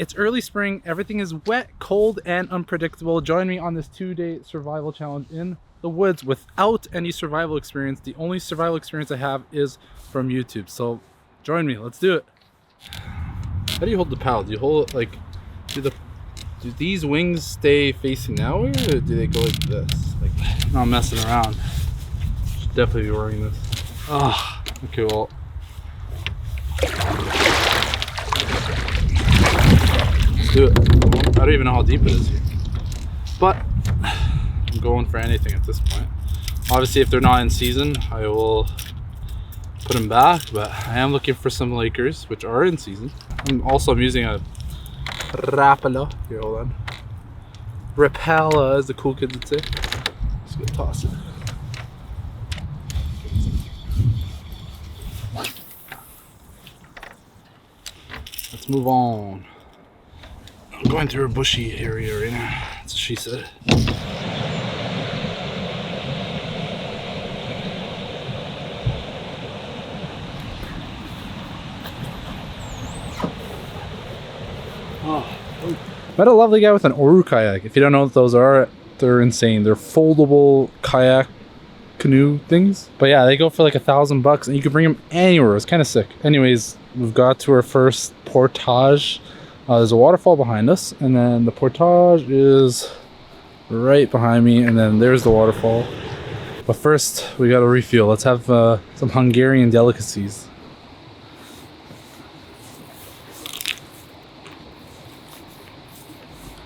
It's early spring, everything is wet, cold, and unpredictable. Join me on this 2-day survival challenge in the woods without any survival experience. The only survival experience I have is from YouTube. So join me, let's do it. How do you hold the paddle? Do you hold it like, do these wings stay facing that way, or do they go like this? Like, not messing around. Should definitely be wearing this. Ah, okay, well. Do it. I don't even know how deep it is here, but I'm going for anything at this point. Obviously, if they're not in season, I will put them back, but I am looking for some Lakers which are in season. I'm using a Rapala. Here, hold on. Rapala, as the cool kids would say. Just gonna toss it. Let's move on. I'm going through a bushy area right now. That's what she said. Met a lovely guy with an Oru kayak. If you don't know what those are, they're insane. They're foldable kayak canoe things. But yeah, they go for like $1,000 and you can bring them anywhere. It's kind of sick. Anyways, we've got to our first portage. There's a waterfall behind us, and then the portage is right behind me, and then there's the waterfall. But first, we gotta refuel. Let's have some Hungarian delicacies.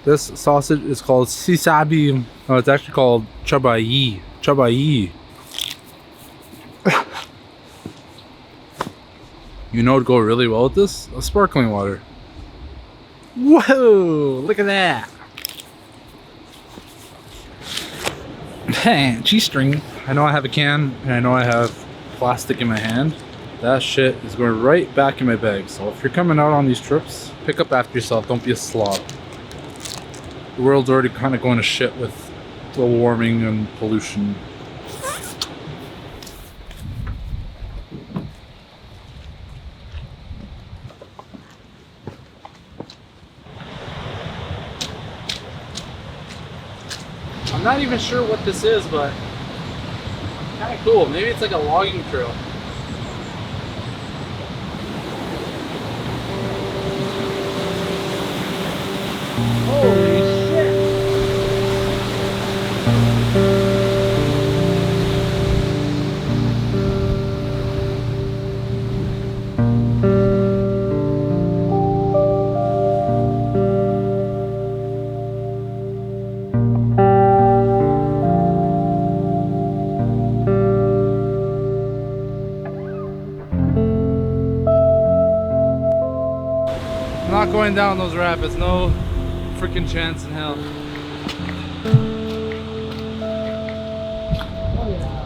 This sausage is called sisabi. Oh, it's actually called chabai. Chabai. You know what would go really well with this? A sparkling water. Whoa, look at that. G-string. I know I have a can, and I know I have plastic in my hand. That shit is going right back in my bag. So if you're coming out on these trips, pick up after yourself. Don't be a slob. The world's already kind of going to shit with global warming and pollution. I'm not even sure what this is, but kind of cool. Maybe it's like a logging trail. Holy shit! Not going down those rapids, no freaking chance in hell. Oh yeah.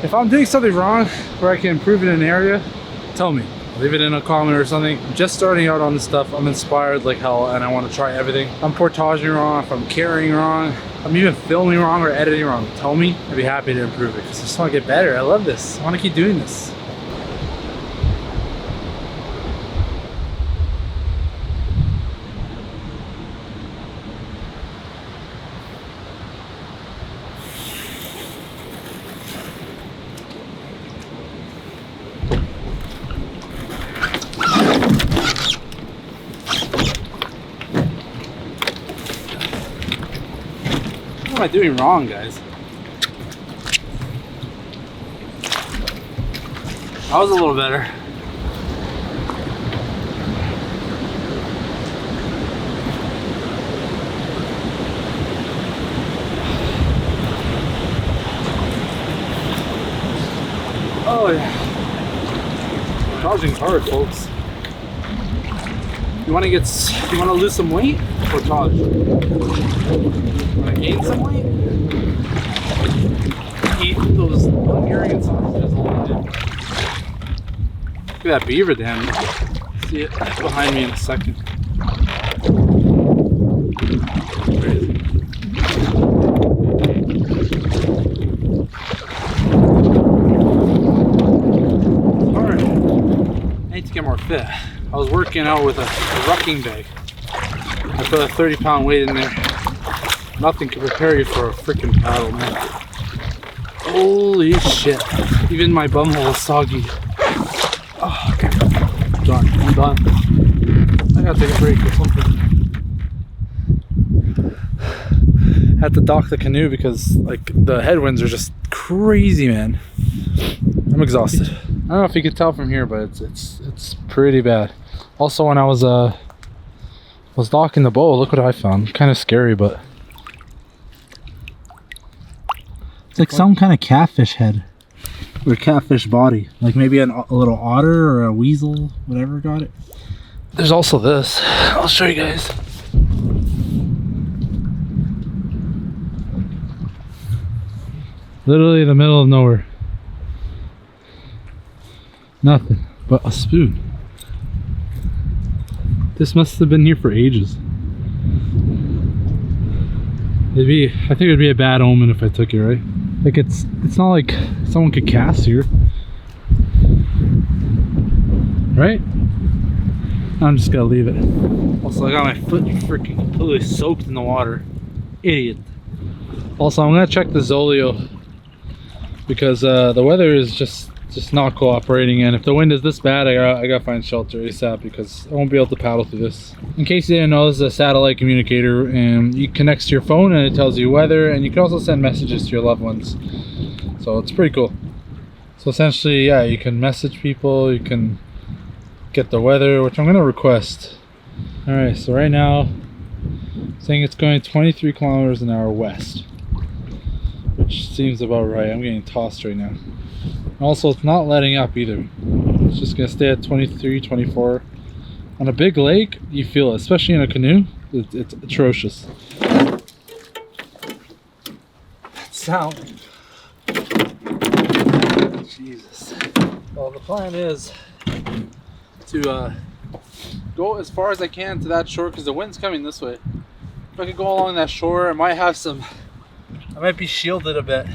If I'm doing something wrong where I can improve in an area, tell me. Leave it in a comment or something. I'm just starting out on this stuff. I'm inspired like hell and I want to try everything. If I'm portaging wrong, if I'm carrying wrong, if I'm even filming wrong or editing wrong, tell me. I'd be happy to improve it because I just want to get better. I love this. I want to keep doing this. What am I doing wrong, guys? That was a little better. Oh yeah. Charging hard, folks. You want to lose some weight or charge? Want to gain some weight? Eat those Hungarian sausages a little bit. Look at that beaver dam. See it behind me in a second. fit. I was working out with a rucking bag. I put a 30-pound weight in there. Nothing can prepare you for a freaking paddle, man. Holy shit. Even my bumhole is soggy. Oh, okay. I'm done. I gotta take a break or something. Had to dock the canoe because like the headwinds are just crazy, man. I'm exhausted. I don't know if you can tell from here, but it's pretty bad. Also, when I was docking the boat, look what I found. Kind of scary, but it's like some kind of catfish head or catfish body, like maybe a little otter or a weasel, whatever got it. There's also this. I'll show you guys. Literally in the middle of nowhere. Nothing but a spoon. This must have been here for ages. I think it'd be a bad omen if I took it, right? Like it's not like someone could cast here. Right? I'm just gonna leave it. Also, I got my foot freaking completely soaked in the water. Idiot. Also, I'm gonna check the Zoleo because the weather is just not cooperating, and if the wind is this bad, I gotta find shelter ASAP because I won't be able to paddle through this. In case you didn't know, this is a satellite communicator, and you connect to your phone and it tells you weather, and you can also send messages to your loved ones. So it's pretty cool. So essentially, yeah, you can message people, you can get the weather, which I'm gonna request. All right, so right now, saying it's going 23 kilometers an hour west, which seems about right. I'm getting tossed right now. Also, it's not letting up either. It's just gonna stay at 23, 24. On a big lake, you feel it, especially in a canoe. It's atrocious. That sound. Jesus. Well, the plan is to go as far as I can to that shore because the wind's coming this way. If I could go along that shore, I might have some. I might be shielded a bit.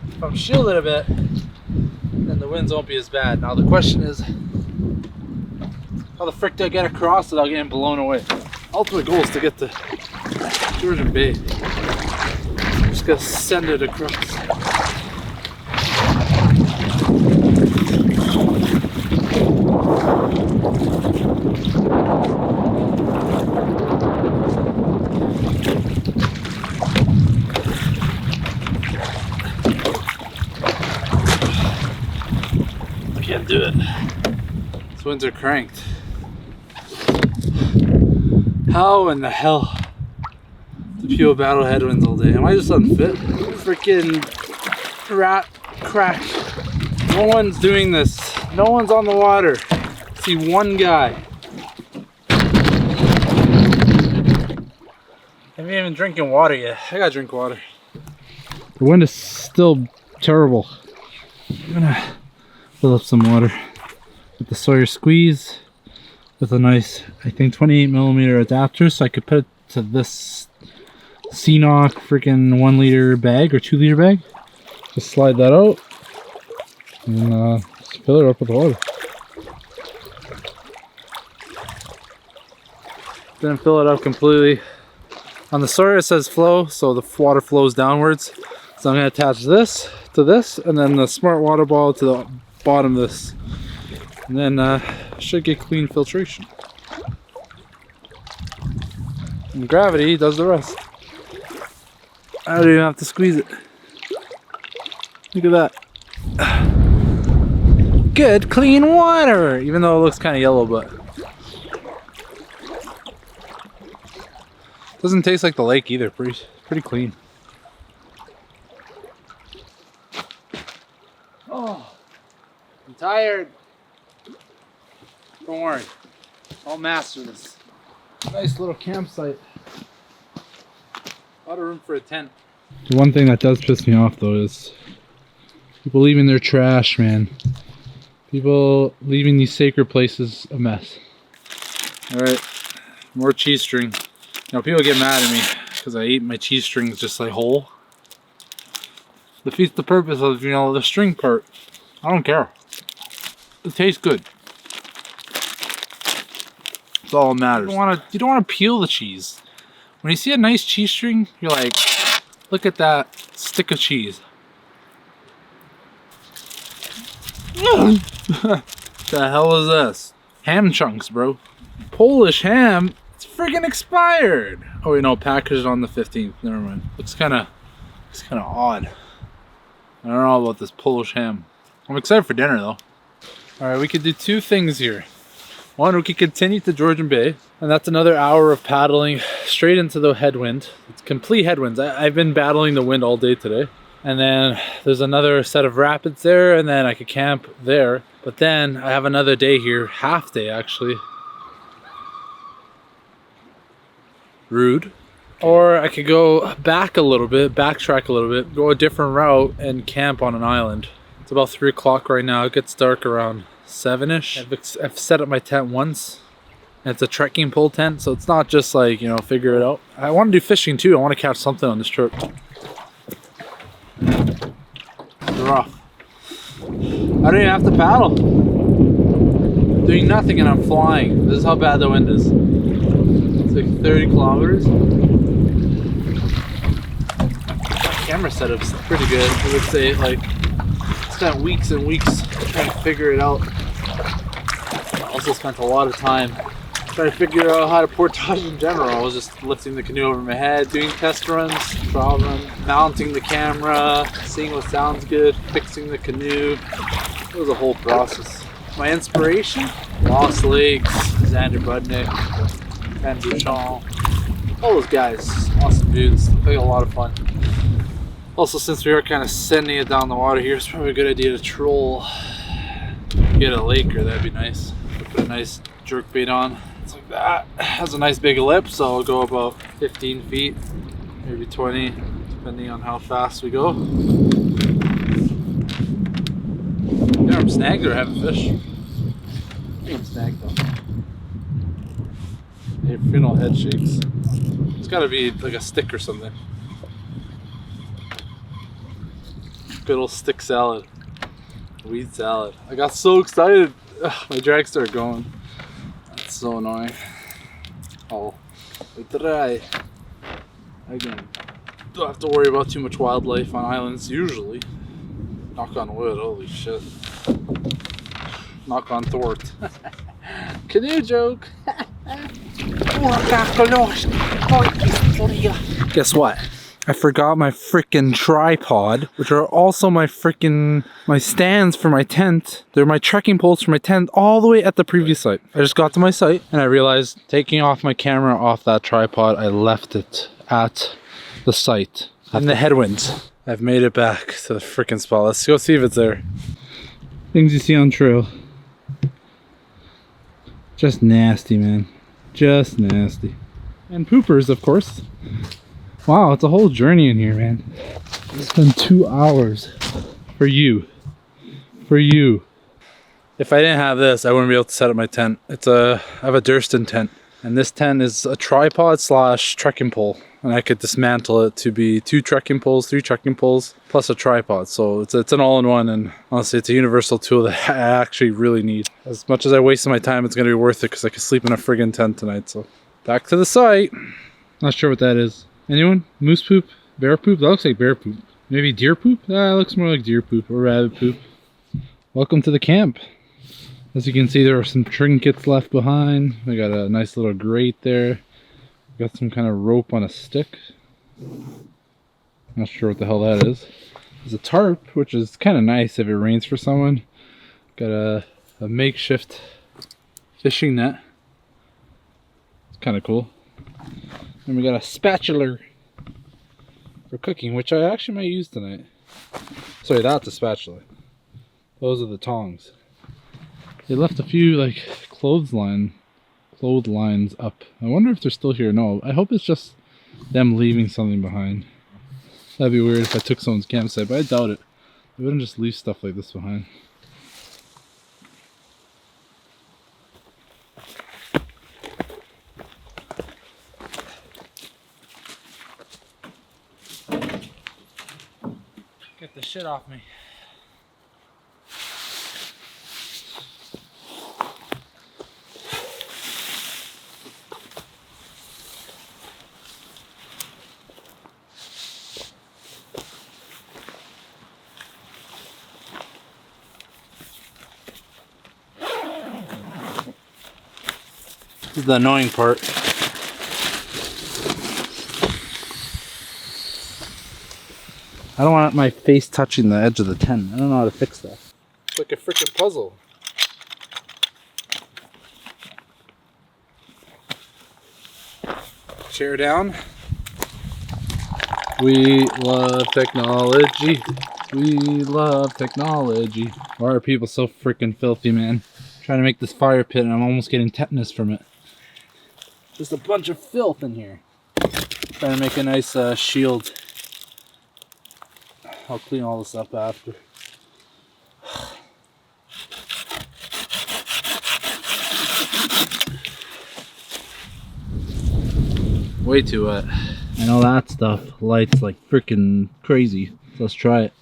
If I'm shielded a bit, then the winds won't be as bad. Now the question is, how the frick do I get across without getting blown away? Ultimate goal is to get to Georgian Bay. I'm just gonna send it across. Do it. These winds are cranked. How in the hell do people battle headwinds all day? Am I just unfit? Freaking rat crack. No one's doing this. No one's on the water. I see one guy. I haven't even drinking water yet. I gotta drink water. The wind is still terrible. I'm gonna fill up some water with the Sawyer squeeze with a nice, I think 28mm adapter, so I could put it to this CNOC freaking 1 liter bag or 2 liter bag. Just slide that out and just fill it up with water. Then fill it up completely. On the Sawyer it says flow, so the water flows downwards. So I'm gonna attach this to this, and then the smart water ball to the bottom of this, and then should get clean filtration, and gravity does the rest. I don't even have to squeeze it. Look at that. Good clean water, even though it looks kind of yellow, but doesn't taste like the lake either. Pretty clean. Oh, I'm tired. Don't worry, I'll master this. Nice little campsite. A lot of room for a tent. The one thing that does piss me off though is people leaving their trash, man. People leaving these sacred places a mess. Alright, more cheese string. You know, people get mad at me because I eat my cheese strings just like whole. Defeats the purpose of, you know, the string part. I don't care. It tastes good. That's all that matters. You don't want to peel the cheese. When you see a nice cheese string, you're like, look at that stick of cheese. The hell is this? Ham chunks, bro. Polish ham? It's friggin' expired. Oh wait, no, packaged on the 15th. Never mind. Looks kind of odd. I don't know about this Polish ham. I'm excited for dinner though. All right, we could do two things here. One, we could continue to Georgian Bay, and that's another hour of paddling straight into the headwind. It's complete headwinds. I've been battling the wind all day today. And then there's another set of rapids there, and then I could camp there. But then I have another day here, half day actually. Rude. Or I could go back a little bit, backtrack a little bit, go a different route and camp on an island. It's about 3 o'clock right now. It gets dark around 7-ish. I've set up my tent once. And it's a trekking pole tent, so it's not just like, you know, figure it out. I want to do fishing too. I want to catch something on this trip. It's rough. I don't even have to paddle. I'm doing nothing and I'm flying. This is how bad the wind is. It's like 30 kilometers. My camera setup's pretty good. I would say, like, spent weeks and weeks trying to figure it out. I also spent a lot of time trying to figure out how to portage in general. I was just lifting the canoe over my head, doing test runs, trial run, mounting the camera, seeing what sounds good, fixing the canoe. It was a whole process. My inspiration? Lost Lakes, Xander Budnick, Van Bouchon, all those guys, awesome dudes. They had a lot of fun. Also, since we are kind of sending it down the water here, it's probably a good idea to troll. Get a laker, that'd be nice. Put a nice jerk bait on. It's like that. It has a nice big lip, so I'll go about 15 feet, maybe 20, depending on how fast we go. Yeah, I'm snagged or having fish. I think I'm snagged though. Hey, funeral head shakes. It's gotta be like a stick or something. Good old stick salad. Weed salad. I got so excited. Ugh, my drag started going. That's so annoying. I'll try again. Don't have to worry about too much wildlife on islands usually. Knock on wood, holy shit. Knock on thwart. Canoe joke. Guess what? I forgot my freaking tripod, which are also my stands for my tent. They're my trekking poles for my tent all the way at the previous site. I just got to my site and I realized taking off my camera off that tripod, I left it at the site in the headwinds. I've made it back to the freaking spot. Let's go see if it's there. Things you see on trail. Just nasty, man. Just nasty. And poopers, of course. Wow, it's a whole journey in here, man. It's been 2 hours for you. For you. If I didn't have this, I wouldn't be able to set up my tent. I have a Durston tent. And this tent is a tripod slash trekking pole. And I could dismantle it to be 2 trekking poles, 3 trekking poles, plus a tripod. So it's an all-in-one, and honestly, it's a universal tool that I actually really need. As much as I wasted my time, it's gonna be worth it because I could sleep in a friggin' tent tonight. So back to the site. Not sure what that is. Anyone? Moose poop? Bear poop? That looks like bear poop. Maybe deer poop? That looks more like deer poop or rabbit poop. Welcome to the camp. As you can see, there are some trinkets left behind. We got a nice little grate there. Got some kind of rope on a stick. Not sure what the hell that is. There's a tarp, which is kind of nice if it rains for someone. Got a makeshift fishing net. It's kind of cool. And we got a spatula for cooking, which I actually might use tonight. Sorry, that's a spatula. Those are the tongs. They left a few like clotheslines up. I wonder if they're still here. No, I hope it's just them leaving something behind. That'd be weird if I took someone's campsite, but I doubt it. They wouldn't just leave stuff like this behind. Get the shit off me. is the annoying part. I don't want my face touching the edge of the tent. I don't know how to fix that. It's like a freaking puzzle. Chair down. We love technology. We love technology. Why are people so freaking filthy, man? I'm trying to make this fire pit and I'm almost getting tetanus from it. Just a bunch of filth in here. Trying to make a nice shield. I'll clean all this up after. Way too wet. I know that stuff lights like freaking crazy. So let's try it.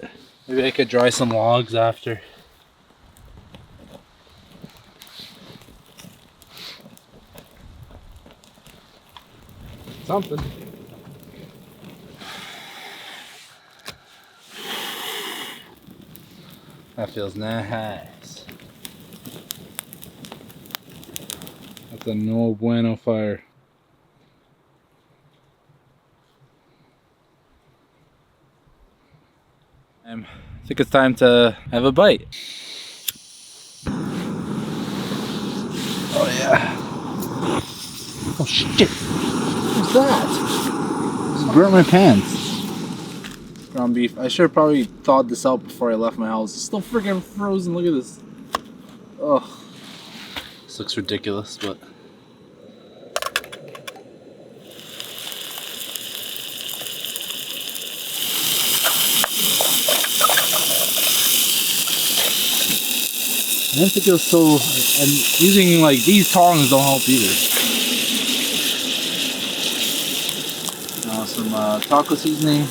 Maybe I could dry some logs after. Something. That feels nice. That's a no bueno fire. I think it's time to have a bite. Oh yeah. Oh shit. What's that? Just burnt my pants. Ground beef. I should have probably thawed this out before I left my house. It's still freaking frozen. Look at this. Oh. This looks ridiculous, but I don't think it was so, and using like these tongs don't help either. Now some taco seasoning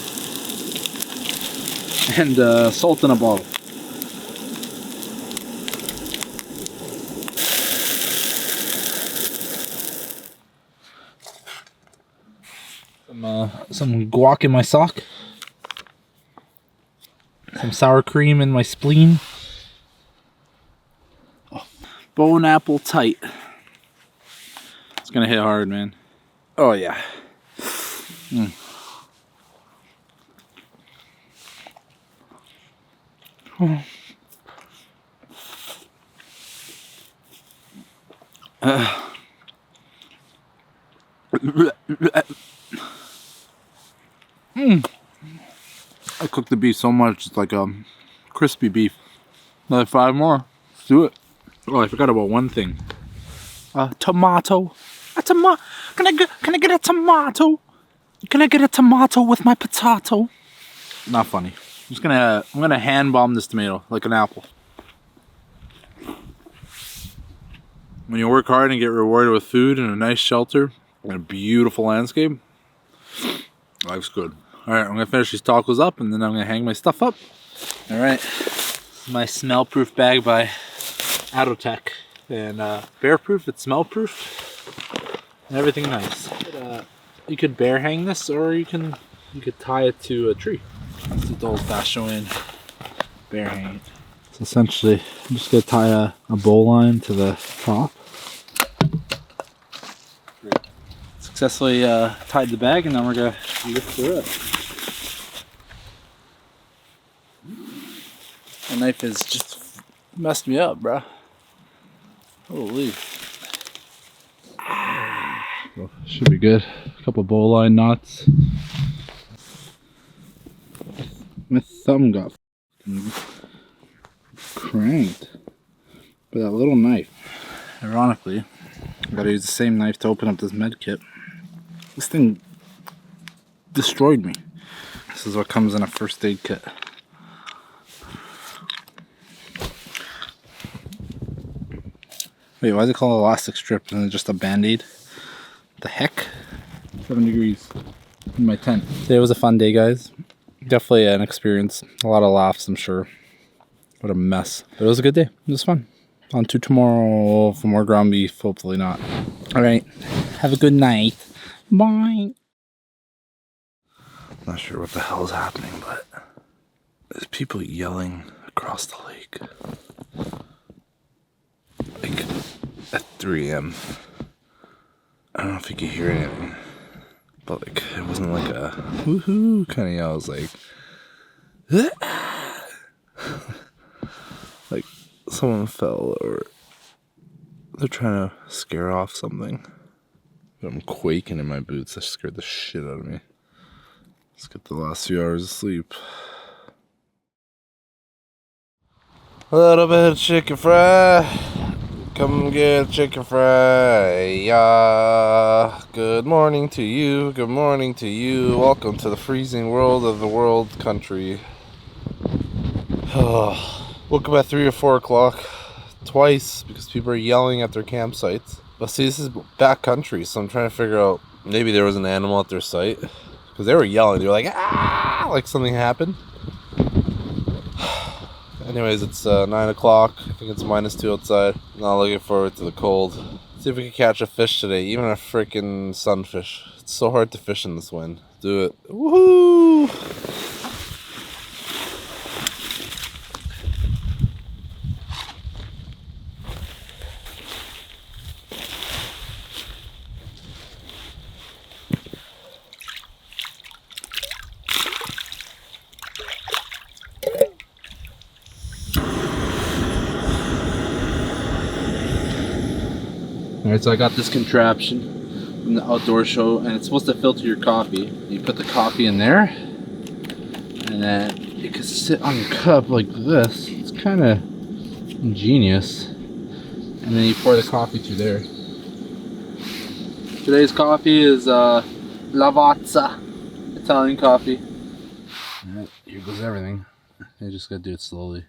and salt in a bottle. Some guac in my sock. Some sour cream in my spleen. Bone apple tight. It's gonna hit hard, man. Oh yeah. Mm. Oh. I cooked the beef so much, it's like crispy beef. Another 5 more. Let's do it. Oh, I forgot about one thing. Tomato. A tomato. Can I get a tomato? Can I get a tomato with my potato? Not funny. I'm gonna hand bomb this tomato like an apple. When you work hard and get rewarded with food and a nice shelter and a beautiful landscape, life's good. All right, I'm gonna finish these tacos up and then I'm gonna hang my stuff up. All right, this is my smell-proof bag by Adotech, and bear-proof, it's smell-proof, and everything nice. You could bear hang this, or you could tie it to a tree. That's the old-fashioned way, bear hang it. So essentially, I'm just gonna tie a bowline to the top. Successfully tied the bag, and then we're gonna lift through it. The knife has just messed me up, bruh. Holy. Well, should be good. A couple bowline knots. My thumb got cranked by that little knife. Ironically, I gotta use the same knife to open up this med kit. This thing destroyed me. This is what comes in a first aid kit. Wait, why is it called elastic strip and just a band-aid? The heck? 7 degrees in my tent. Today was a fun day, guys. Definitely an experience. A lot of laughs, I'm sure. What a mess. But it was a good day. It was fun. On to tomorrow for more ground beef. Hopefully not. Alright. Have a good night. Bye. Not sure what the hell is happening, but there's people yelling across the lake. Like at 3 a.m. I don't know if you could hear anything, but like it wasn't like a woohoo kind of yell. It was like like someone fell or they're trying to scare off something. But I'm quaking in my boots. That scared the shit out of me. Let's get the last few hours of sleep. A little bit of chicken fry. Come get chicken fry. Yeah. Good morning to you. Good morning to you. Welcome to the freezing world of the world country. Woke up at 3 or 4 o'clock. Twice because people are yelling at their campsites. But see, this is backcountry, so I'm trying to figure out maybe there was an animal at their site. Because they were yelling. They were like, ah! Like something happened. Anyways, it's 9 o'clock. I think it's -2 outside. Not looking forward to the cold. See if we can catch a fish today, even a freaking sunfish. It's so hard to fish in this wind. Do it. Woohoo! Alright, so I got this contraption from the outdoor show, and it's supposed to filter your coffee. You put the coffee in there, and then it can sit on your cup like this. It's kind of ingenious. And then you pour the coffee through there. Today's coffee is Lavazza, Italian coffee. Alright, here goes everything. You just gotta do it slowly.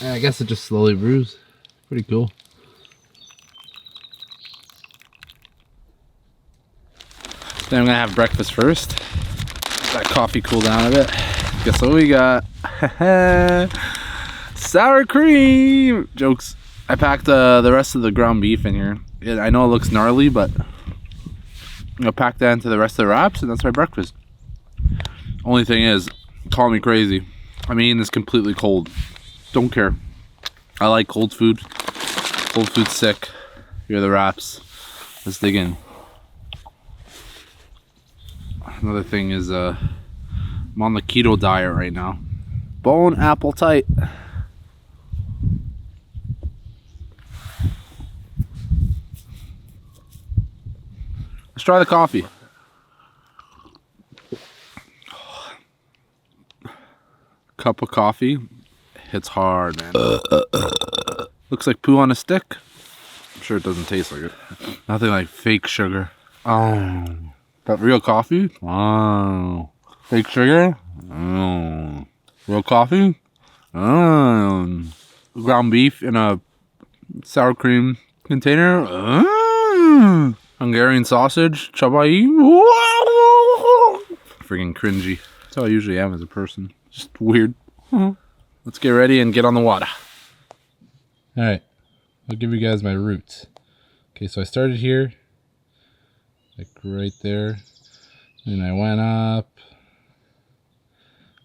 And I guess it just slowly brews. Pretty cool. Then I'm gonna have breakfast first. Let that coffee cool down a bit. Guess what we got? Sour cream! Jokes. I packed the rest of the ground beef in here. I know it looks gnarly, but I'll pack that into the rest of the wraps, and that's my breakfast. Only thing is, call me crazy, I'm eating this completely cold. Don't care. I like cold food. Cold food's sick. Here are the wraps. Let's dig in. Another thing is I'm on the keto diet right now. Bone apple tight. Let's try the coffee. Cup of coffee. Hits hard, man. Looks like poo on a stick. I'm sure it doesn't taste like it. Nothing like fake sugar. Oh. That real coffee? Oh. Fake sugar? Oh. Real coffee? Oh. Ground beef in a sour cream container? Oh. Hungarian sausage? Chabai? Freaking cringy. That's how I usually am as a person. Just weird. Let's get ready and get on the water. Alright, I'll give you guys my route. Okay, so I started here, like right there, and I went up,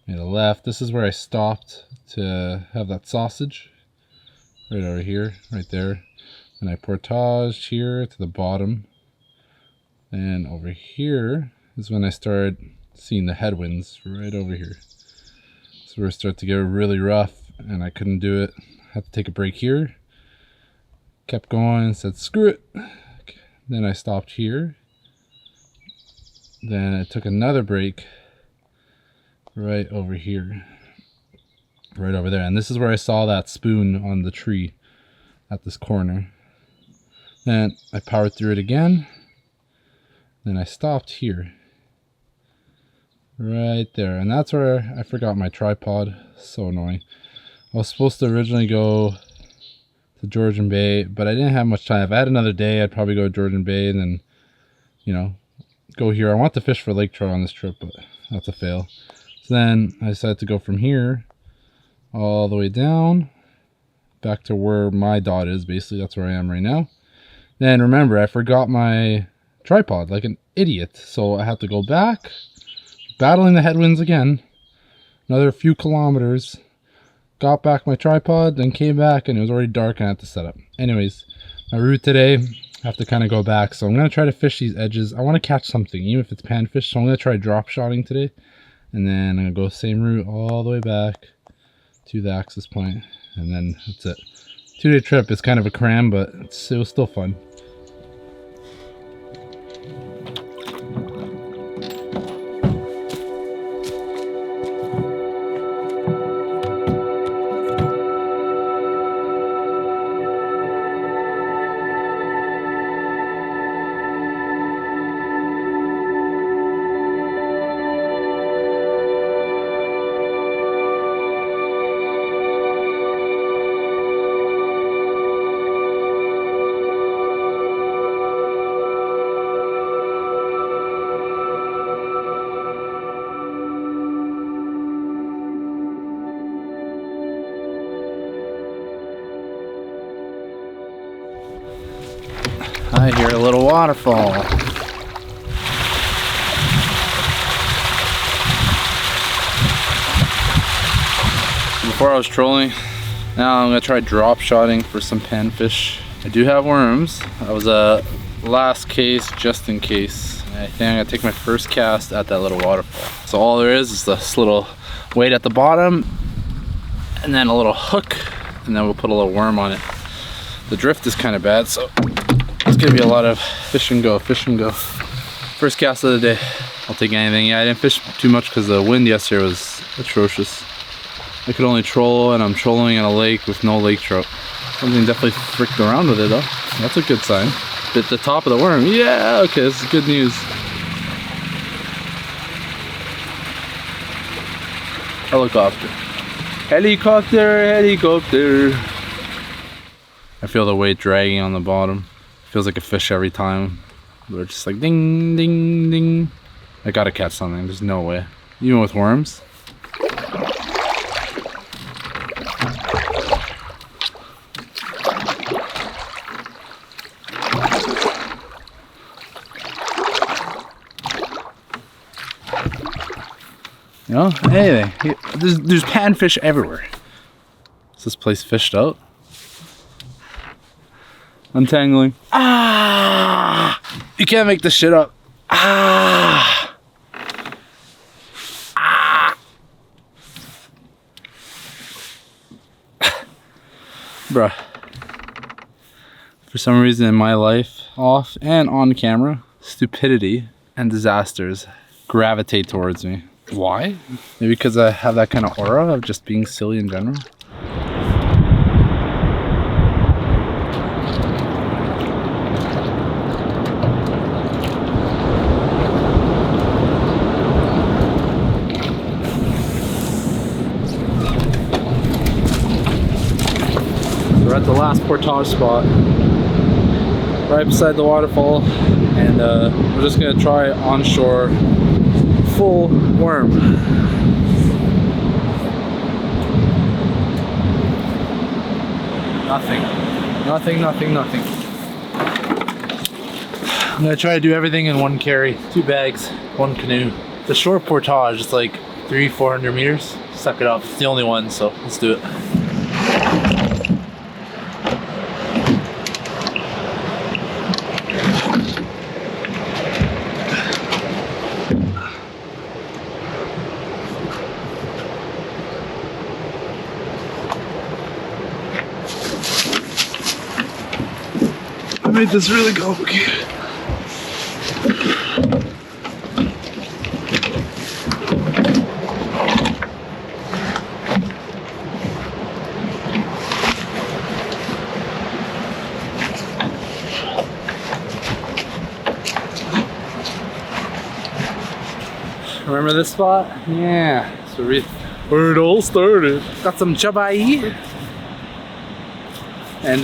made a left. This is where I stopped to have that sausage, right over here, right there. And I portaged here to the bottom, and over here is when I started seeing the headwinds right over here. So we're starting to get really rough, and I couldn't do it. Had to take a break here. Kept going, said screw it. Then I stopped here. Then I took another break right over here. Right over there. And this is where I saw that spoon on the tree at this corner. Then I powered through it again. Then I stopped here. Right there, and that's where I forgot my tripod. So annoying. I was supposed to originally go to Georgian Bay, but I didn't have much time. If I had another day, I'd probably go to Georgian Bay and then, you know, go here. I want to fish for lake trout on this trip, but that's a fail. So then I decided to go from here all the way down back to where my dot is. Basically, that's where I am right now. Then remember, I forgot my tripod like an idiot, so I had to go back, battling the headwinds again, another few kilometers got back my tripod, then came back and it was already dark and I had to set up. Anyways, my route today, I have to kind of go back. So I'm going to try to fish these edges. I want to catch something, even if it's panfish. So I'm going to try drop shotting today. And then I'm going to go same route all the way back to the access point. And then that's it. 2-day trip is kind of a cram, but it was still fun. I hear a little waterfall. Before I was trolling, now I'm gonna try drop shotting for some panfish. I do have worms. That was a last case, just in case. I think I'm gonna take my first cast at that little waterfall. So all there is this little weight at the bottom, and then a little hook, and then we'll put a little worm on it. The drift is kind of bad, so it's gonna be a lot of fish and go, fish and go. First cast of the day. I'll take anything. Yeah, I didn't fish too much because the wind yesterday was atrocious. I could only troll, and I'm trolling in a lake with no lake trout. Something definitely fricked around with it though. That's a good sign. Bit the top of the worm. Yeah, okay, this is good news. Helicopter. Helicopter, helicopter. I feel the weight dragging on the bottom. Feels like a fish every time. They're just like ding, ding, ding. I gotta catch something, there's no way. Even with worms. You know, anything. There's panfish everywhere. Is this place fished out? Untangling. Ah! You can't make this shit up. Ah! Ah! Bruh. For some reason in my life, off and on camera, stupidity and disasters gravitate towards me. Why? Maybe because I have that kind of aura of just being silly in general. We're at the last portage spot, right beside the waterfall, and we're just gonna try onshore full worm. Nothing. Nothing, nothing, nothing. I'm gonna try to do everything in one carry. 2 bags, 1 canoe. The short portage is like 300-400 meters. Suck it up. It's the only one, so let's do it. I made this really complicated. Remember this spot? Yeah. So where it all started. Got some chabai. And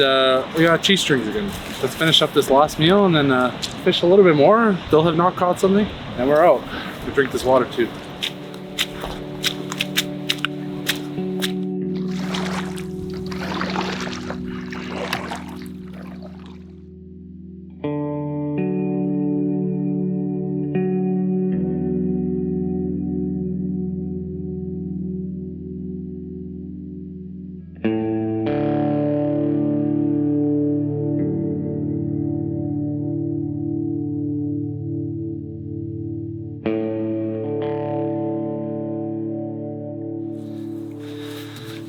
we got cheese strings again. Let's finish up this last meal and then fish a little bit more. They'll have not caught something. And we're out. We drink this water too.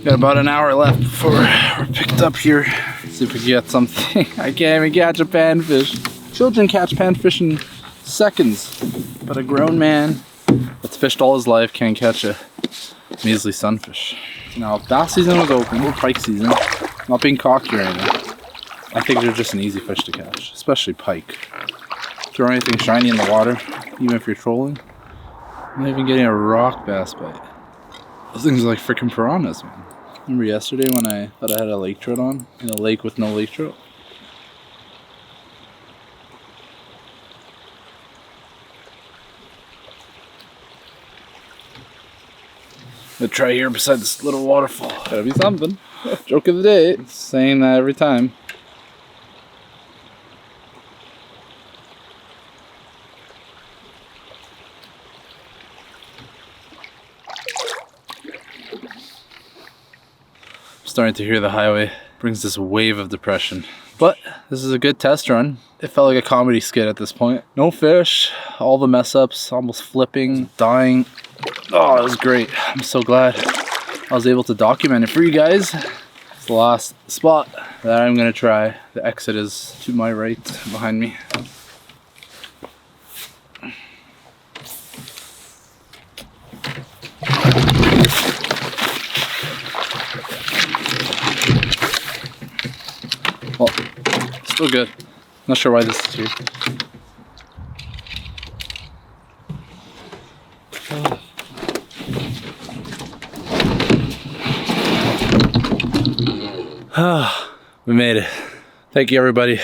Got about an hour left before we're picked up here. See if we can get something. I can't even catch a panfish. Children catch panfish in seconds, but a grown man that's fished all his life can't catch a measly sunfish. Now, if bass season was open, or pike season, not being cocky or anything, I think they're just an easy fish to catch, especially pike. Throw anything shiny in the water, even if you're trolling, I'm not even getting a rock bass bite. Those things are like freaking piranhas, man. Remember yesterday when I thought I had a lake trout on, in a lake with no lake trout? Gonna try here beside this little waterfall. Gotta be something. Joke of the day. Saying that every time. Starting to hear the highway. Brings this wave of depression. But this is a good test run. It felt like a comedy skit at this point. No fish, all the mess ups, almost flipping, dying. Oh, it was great. I'm so glad I was able to document it for you guys. It's the last spot that I'm gonna try. The exit is to my right behind me. Well, still good. Not sure why this is here. We made it. Thank you, everybody.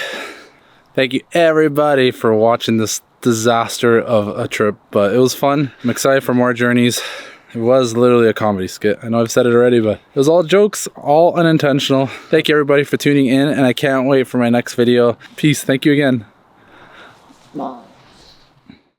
Thank you, everybody, for watching this disaster of a trip, but it was fun. I'm excited for more journeys. It was literally a comedy skit. I know I've said it already, but it was all jokes, all unintentional. Thank you, everybody, for tuning in, and I can't wait for my next video. Peace. Thank you again.